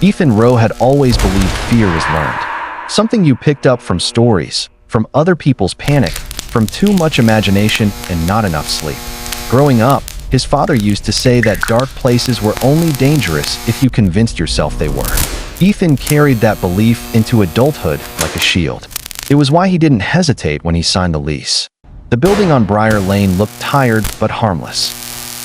Ethan Rowe had always believed fear is learned. Something you picked up from stories, from other people's panic, from too much imagination and not enough sleep. Growing up, his father used to say that dark places were only dangerous if you convinced yourself they were. Ethan carried that belief into adulthood like a shield. It was why he didn't hesitate when he signed the lease. The building on Briar Lane looked tired but harmless.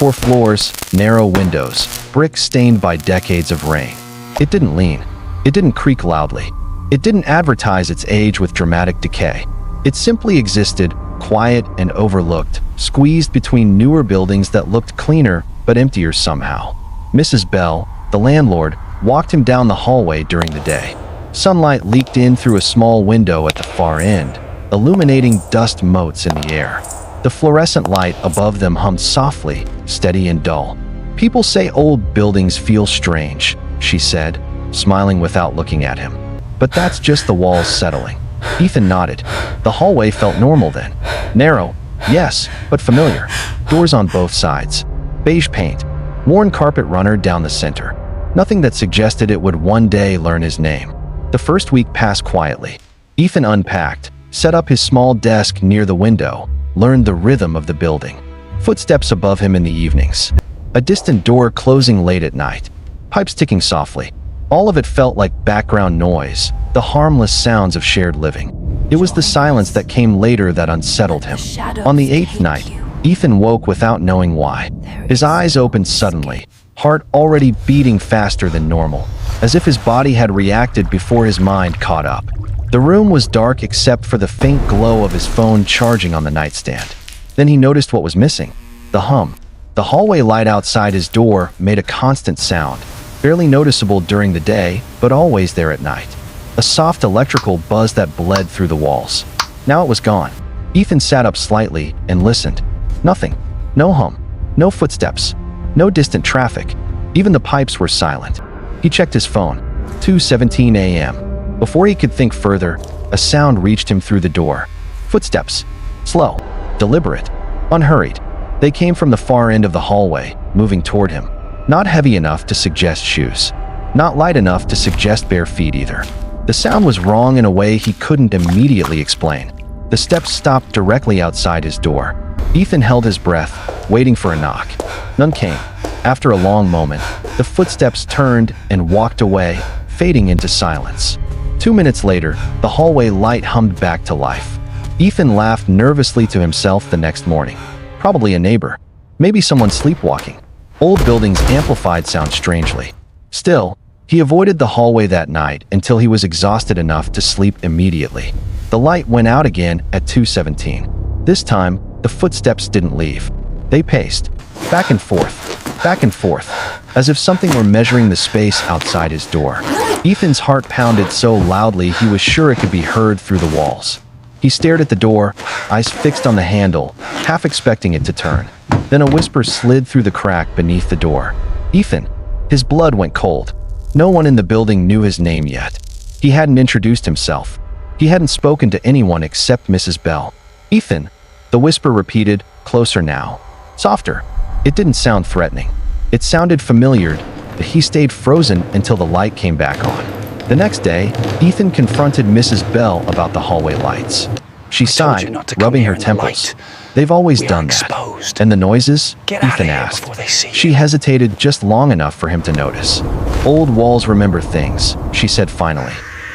4 floors, narrow windows, bricks stained by decades of rain. It didn't lean. It didn't creak loudly. It didn't advertise its age with dramatic decay. It simply existed, quiet and overlooked, squeezed between newer buildings that looked cleaner but emptier somehow. Mrs. Bell, the landlord, walked him down the hallway during the day. Sunlight leaked in through a small window at the far end, illuminating dust motes in the air. The fluorescent light above them hummed softly, steady and dull. "People say old buildings feel strange," she said, smiling without looking at him. "But that's just the walls settling." Ethan nodded. The hallway felt normal then. Narrow, yes, but familiar. Doors on both sides. Beige paint. Worn carpet runner down the center. Nothing that suggested it would one day learn his name. The first week passed quietly. Ethan unpacked, set up his small desk near the window, learned the rhythm of the building. Footsteps above him in the evenings. A distant door closing late at night. Pipes ticking softly. All of it felt like background noise, the harmless sounds of shared living. It was the silence that came later that unsettled him. On the 8th night, Ethan woke without knowing why. His eyes opened suddenly, heart already beating faster than normal, as if his body had reacted before his mind caught up. The room was dark except for the faint glow of his phone charging on the nightstand. Then he noticed what was missing: the hum. The hallway light outside his door made a constant sound, barely noticeable during the day, but always there at night. A soft electrical buzz that bled through the walls. Now it was gone. Ethan sat up slightly and listened. Nothing. No hum. No footsteps. No distant traffic. Even the pipes were silent. He checked his phone. 2:17 a.m. Before he could think further, a sound reached him through the door. Footsteps. Slow. Deliberate. Unhurried. They came from the far end of the hallway, moving toward him. Not heavy enough to suggest shoes. Not light enough to suggest bare feet either. The sound was wrong in a way he couldn't immediately explain. The steps stopped directly outside his door. Ethan held his breath, waiting for a knock. None came. After a long moment, the footsteps turned and walked away, fading into silence. 2 minutes later, the hallway light hummed back to life. Ethan laughed nervously to himself the next morning. Probably a neighbor. Maybe someone sleepwalking. Old buildings amplified sound strangely. Still, he avoided the hallway that night until he was exhausted enough to sleep immediately. The light went out again at 2:17. This time, the footsteps didn't leave. They paced, back and forth, as if something were measuring the space outside his door. Ethan's heart pounded so loudly he was sure it could be heard through the walls. He stared at the door, eyes fixed on the handle, half expecting it to turn. Then a whisper slid through the crack beneath the door. "Ethan." His blood went cold. No one in the building knew his name yet. He hadn't introduced himself. He hadn't spoken to anyone except Mrs. Bell. "Ethan," the whisper repeated, closer now. Softer. It didn't sound threatening. It sounded familiar, but he stayed frozen until the light came back on. The next day, Ethan confronted Mrs. Bell about the hallway lights. She sighed, rubbing her temples. "They've always done that." "And the noises?" Ethan asked. She hesitated just long enough for him to notice. "Old walls remember things," she said finally.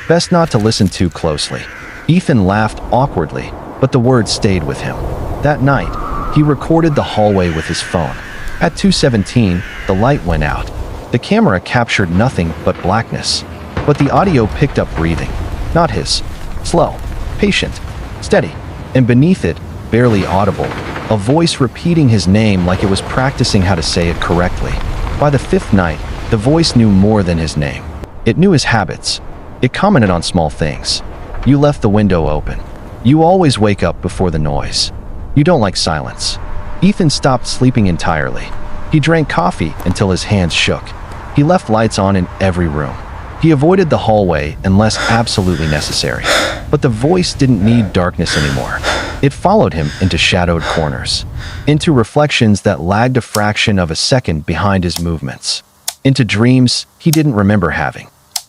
"Best not to listen too closely." Ethan laughed awkwardly, but the words stayed with him. That night, he recorded the hallway with his phone. At 2:17, the light went out. The camera captured nothing but blackness, but the audio picked up breathing. Not his. Slow, patient, steady, and beneath it, barely audible, a voice repeating his name like it was practicing how to say it correctly. By the 5th night, the voice knew more than his name. It knew his habits. It commented on small things. "You left the window open. You always wake up before the noise. You don't like silence." Ethan stopped sleeping entirely. He drank coffee until his hands shook. He left lights on in every room. He avoided the hallway unless absolutely necessary. But the voice didn't need darkness anymore. It followed him into shadowed corners, into reflections that lagged a fraction of a second behind his movements. into dreams he didn't remember having.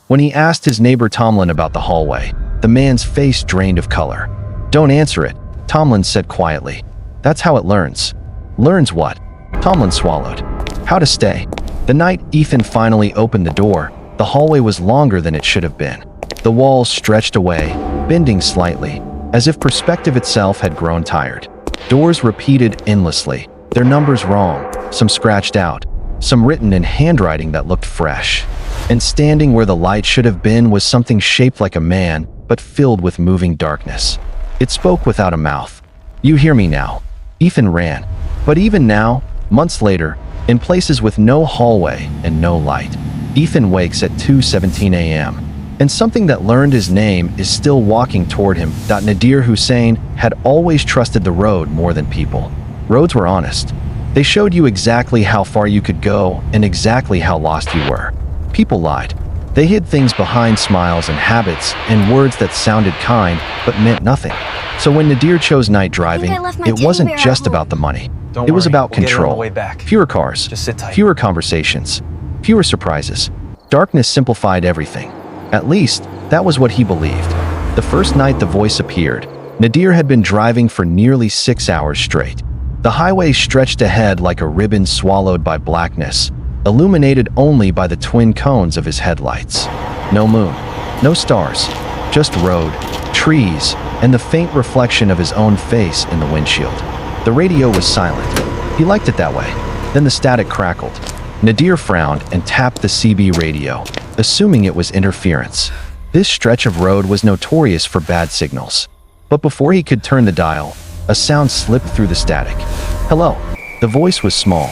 When he asked his neighbor Tomlin about the hallway, the man's face drained of color. "Don't answer it," Tomlin said quietly. "That's how it learns." "Learns what?" Tomlin swallowed. "How to stay." The night Ethan finally opened the door, the hallway was longer than it should have been. The walls stretched away, bending slightly, as if perspective itself had grown tired. Doors repeated endlessly, their numbers wrong, some scratched out, some written in handwriting that looked fresh. And standing where the light should have been was something shaped like a man, but filled with moving darkness. It spoke without a mouth. "You hear me now." Ethan ran. But even now, months later, in places with no hallway and no light, Ethan wakes at 2:17 a.m. And something that learned his name is still walking toward him. Nadir Hussain had always trusted the road more than people. Roads were honest. They showed you exactly how far you could go and exactly how lost you were. People lied. They hid things behind smiles and habits and words that sounded kind but meant nothing. So when Nadir chose night driving, it wasn't just about the money. It was about control. Fewer cars, fewer conversations, fewer surprises. Darkness simplified everything. At least, that was what he believed. The first night the voice appeared, Nadir had been driving for nearly 6 hours straight. The highway stretched ahead like a ribbon swallowed by blackness, illuminated only by the twin cones of his headlights. No moon, no stars, just road, trees, and the faint reflection of his own face in the windshield. The radio was silent. He liked it that way. Then the static crackled. Nadir frowned and tapped the CB radio, assuming it was interference. This stretch of road was notorious for bad signals. But before he could turn the dial, a sound slipped through the static. "Hello." The voice was small,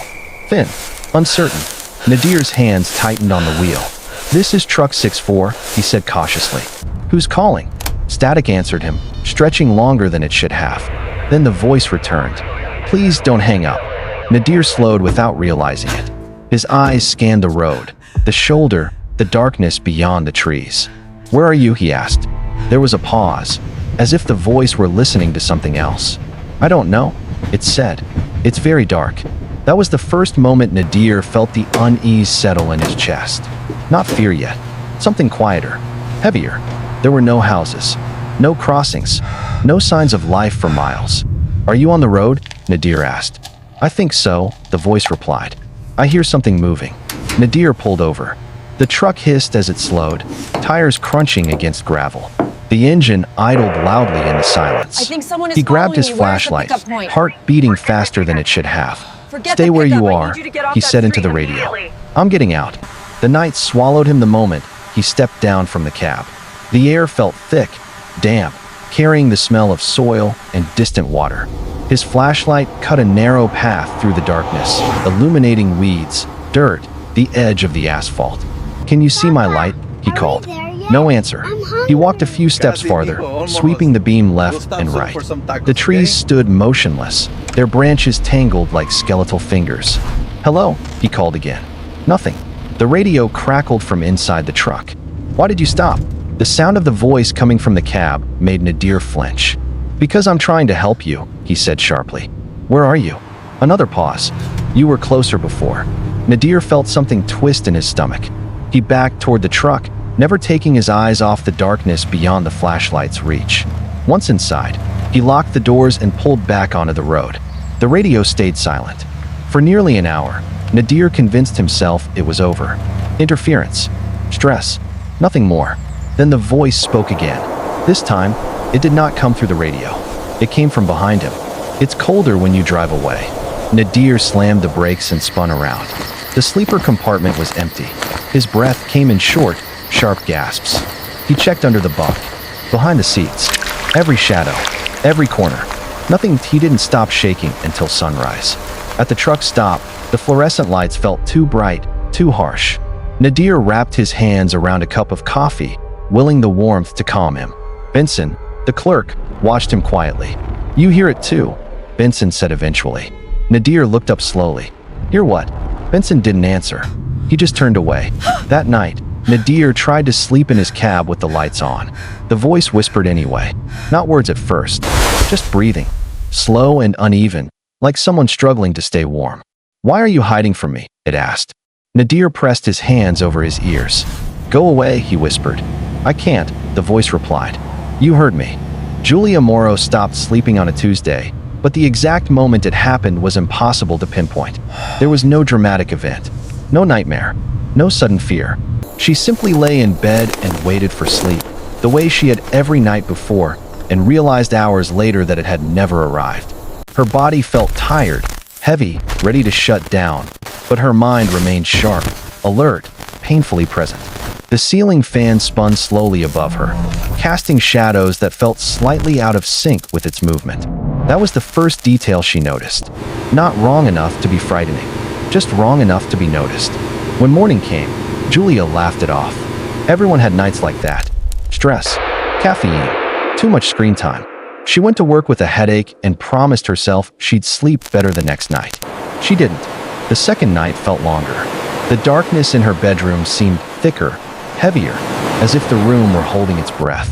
thin, uncertain. Nadir's hands tightened on the wheel. "This is Truck 64, he said cautiously. "Who's calling?" Static answered him, stretching longer than it should have. Then the voice returned. "Please don't hang up." Nadir slowed without realizing it. His eyes scanned the road, the shoulder, the darkness beyond the trees. "Where are you?" he asked. There was a pause, as if the voice were listening to something else. "I don't know," it said. "It's very dark." That was the first moment Nadir felt the unease settle in his chest. Not fear yet. Something quieter, heavier. There were no houses, no crossings, no signs of life for miles. "Are you on the road?" Nadir asked. "I think so," the voice replied. "I hear something moving." Nadir pulled over. The truck hissed as it slowed, tires crunching against gravel. The engine idled loudly in the silence. I think someone is He grabbed his following me. Where's the flashlight, pickup point? heart beating faster than it should have. Forget "Stay the where you pickup. I are," need you to get off he that said into street the radio. immediately. "I'm getting out." The night swallowed him the moment he stepped down from the cab. The air felt thick, damp, carrying the smell of soil and distant water. His flashlight cut a narrow path through the darkness, illuminating weeds, dirt, the edge of the asphalt. "Can you see my light?" he called. No answer. He walked a few steps farther, sweeping the beam left and right. The trees stood motionless, their branches tangled like skeletal fingers. "Hello," he called again. Nothing. The radio crackled from inside the truck. "Why did you stop?" The sound of the voice coming from the cab made Nadir flinch. "Because I'm trying to help you," he said sharply. "Where are you?" Another pause. "You were closer before." Nadir felt something twist in his stomach. He backed toward the truck, never taking his eyes off the darkness beyond the flashlight's reach. Once inside, he locked the doors and pulled back onto the road. The radio stayed silent. For nearly an hour, Nadir convinced himself it was over. Interference. Stress. Nothing more. Then the voice spoke again. This time, it did not come through the radio. It came from behind him. "It's colder when you drive away." Nadir slammed the brakes and spun around. The sleeper compartment was empty. His breath came in short, sharp gasps. He checked under the bunk, behind the seats. Every shadow, every corner. Nothing. He didn't stop shaking until sunrise. At the truck stop, the fluorescent lights felt too bright, too harsh. Nadir wrapped his hands around a cup of coffee, willing the warmth to calm him. Benson, the clerk, watched him quietly. "You hear it too," Benson said eventually. Nadir looked up slowly. "Hear what?" Benson didn't answer. He just turned away. That night, Nadir tried to sleep in his cab with the lights on. The voice whispered anyway. Not words at first, just breathing. Slow and uneven, like someone struggling to stay warm. "Why are you hiding from me?" it asked. Nadir pressed his hands over his ears. "Go away," he whispered. "I can't," the voice replied. "You heard me." Julia Morrow stopped sleeping on a Tuesday, but the exact moment it happened was impossible to pinpoint. There was no dramatic event, no nightmare, no sudden fear. She simply lay in bed and waited for sleep, the way she had every night before, and realized hours later that it had never arrived. Her body felt tired, heavy, ready to shut down, but her mind remained sharp, alert, painfully present. The ceiling fan spun slowly above her, casting shadows that felt slightly out of sync with its movement. That was the first detail she noticed. Not wrong enough to be frightening, just wrong enough to be noticed. When morning came, Julia laughed it off. Everyone had nights like that. Stress, caffeine, too much screen time. She went to work with a headache and promised herself she'd sleep better the next night. She didn't. The second night felt longer. The darkness in her bedroom seemed thicker, heavier, as if the room were holding its breath.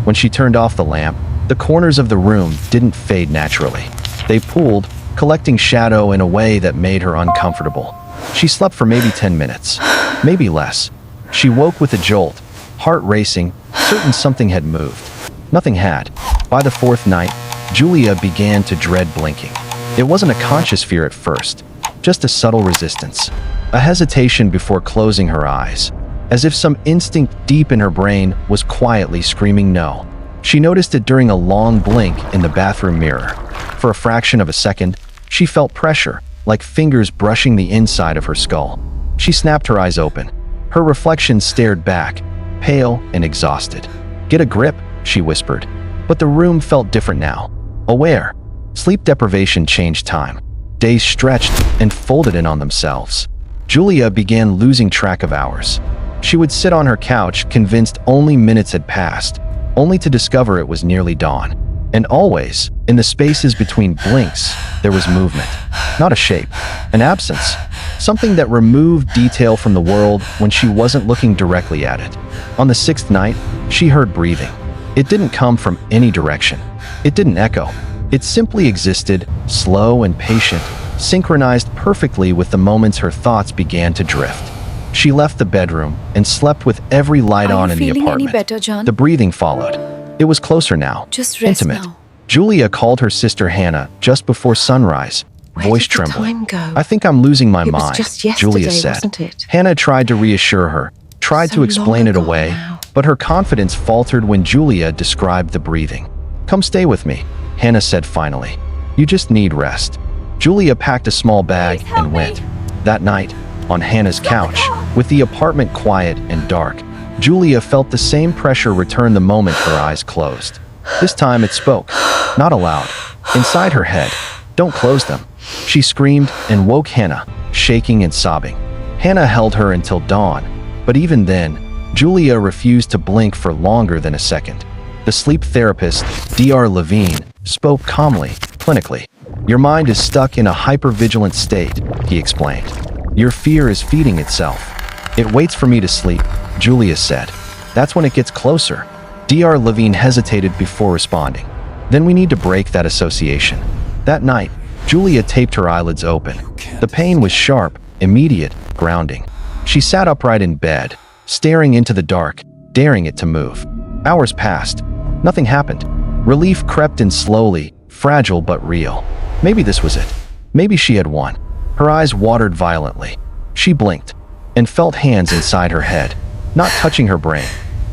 When she turned off the lamp, the corners of the room didn't fade naturally. They pooled, collecting shadow in a way that made her uncomfortable. She slept for maybe 10 minutes, maybe less. She woke with a jolt, heart racing, certain something had moved. Nothing had. By the fourth night, Julia began to dread blinking. It wasn't a conscious fear at first, just a subtle resistance, a hesitation before closing her eyes, as if some instinct deep in her brain was quietly screaming no. She noticed it during a long blink in the bathroom mirror. For a fraction of a second, she felt pressure, like fingers brushing the inside of her skull. She snapped her eyes open. Her reflection stared back, pale and exhausted. "Get a grip," she whispered. But the room felt different now. Aware. Sleep deprivation changed time. Days stretched and folded in on themselves. Julia began losing track of hours. She would sit on her couch, convinced only minutes had passed, only to discover it was nearly dawn. And always, in the spaces between blinks, there was movement. Not a shape, an absence. Something that removed detail from the world when she wasn't looking directly at it. On the sixth night, she heard breathing. It didn't come from any direction. It didn't echo. It simply existed, slow and patient, synchronized perfectly with the moments her thoughts began to drift. She left the bedroom and slept with every light on in the apartment. Are you feeling any better, John? The breathing followed. It was closer now, Just rest intimate. now. Julia called her sister Hannah just before sunrise, voice Where did the trembling. time go? "I think I'm losing my It was mind," just yesterday, Julia said. wasn't it? Hannah tried to reassure her, tried So to explain long it ago away, now. but her confidence faltered when Julia described the breathing. "Come stay with me," Hannah said finally. "You just need rest." Julia packed a small bag and went. That night, on Hannah's couch, with the apartment quiet and dark, Julia felt the same pressure return the moment her eyes closed. This time it spoke, not aloud, inside her head. "Don't close them," she screamed and woke Hannah, shaking and sobbing. Hannah held her until dawn, but even then, Julia refused to blink for longer than a second. The sleep therapist, Dr. Levine, spoke calmly, clinically. "Your mind is stuck in a hypervigilant state," he explained. "Your fear is feeding itself. It waits for me to sleep," Julia said. "That's when it gets closer." Dr. Levine hesitated before responding. "Then we need to break that association." That night, Julia taped her eyelids open. The pain was sharp, immediate, grounding. She sat upright in bed, staring into the dark, daring it to move. Hours passed. Nothing happened. Relief crept in slowly, fragile but real. Maybe this was it. Maybe she had won. Her eyes watered violently. She blinked and felt hands inside her head, not touching her brain,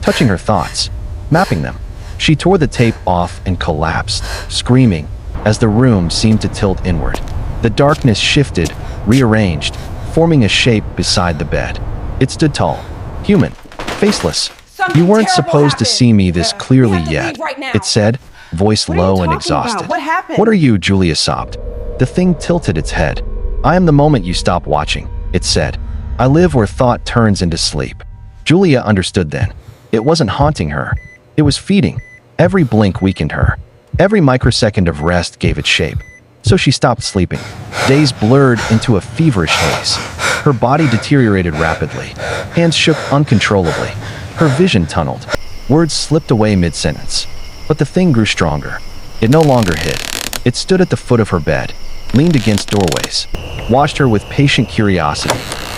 touching her thoughts, mapping them. She tore the tape off and collapsed, screaming, as the room seemed to tilt inward. The darkness shifted, rearranged, forming a shape beside the bed. It stood tall, human, faceless. "You weren't supposed to see me this clearly yet," it said, voice low and exhausted. What happened? "What are you?" Julia sobbed. The thing tilted its head. "I am the moment you stop watching," it said. "I live where thought turns into sleep." Julia understood then. It wasn't haunting her. It was feeding. Every blink weakened her. Every microsecond of rest gave it shape. So she stopped sleeping. Days blurred into a feverish haze. Her body deteriorated rapidly. Hands shook uncontrollably. Her vision tunneled. Words slipped away mid-sentence. But the thing grew stronger. It no longer hid. It stood at the foot of her bed, leaned against doorways, watched her with patient curiosity.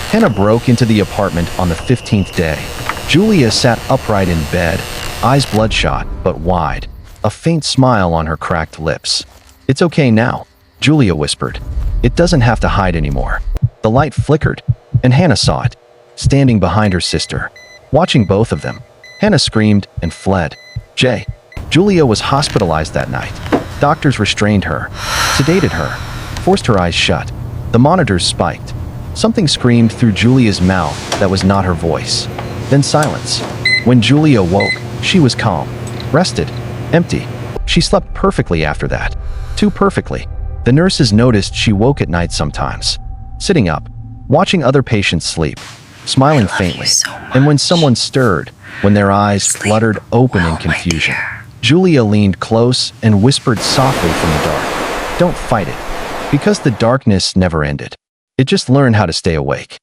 Hannah broke into the apartment on the 15th day. Julia sat upright in bed, eyes bloodshot but wide, a faint smile on her cracked lips. "It's okay now," Julia whispered. "It doesn't have to hide anymore." The light flickered, and Hannah saw it, standing behind her sister. Watching both of them, Hannah screamed and fled. Julia was hospitalized that night. Doctors restrained her, sedated her, forced her eyes shut. The monitors spiked. Something screamed through Julia's mouth that was not her voice. Then silence. When Julia woke, she was calm, rested, empty. She slept perfectly after that. Too perfectly. The nurses noticed she woke at night sometimes, sitting up, watching other patients sleep, smiling faintly. And when someone stirred, when their eyes fluttered open in confusion, Julia leaned close and whispered softly from the dark, "Don't fight it." Because the darkness never ended. It just learned how to stay awake.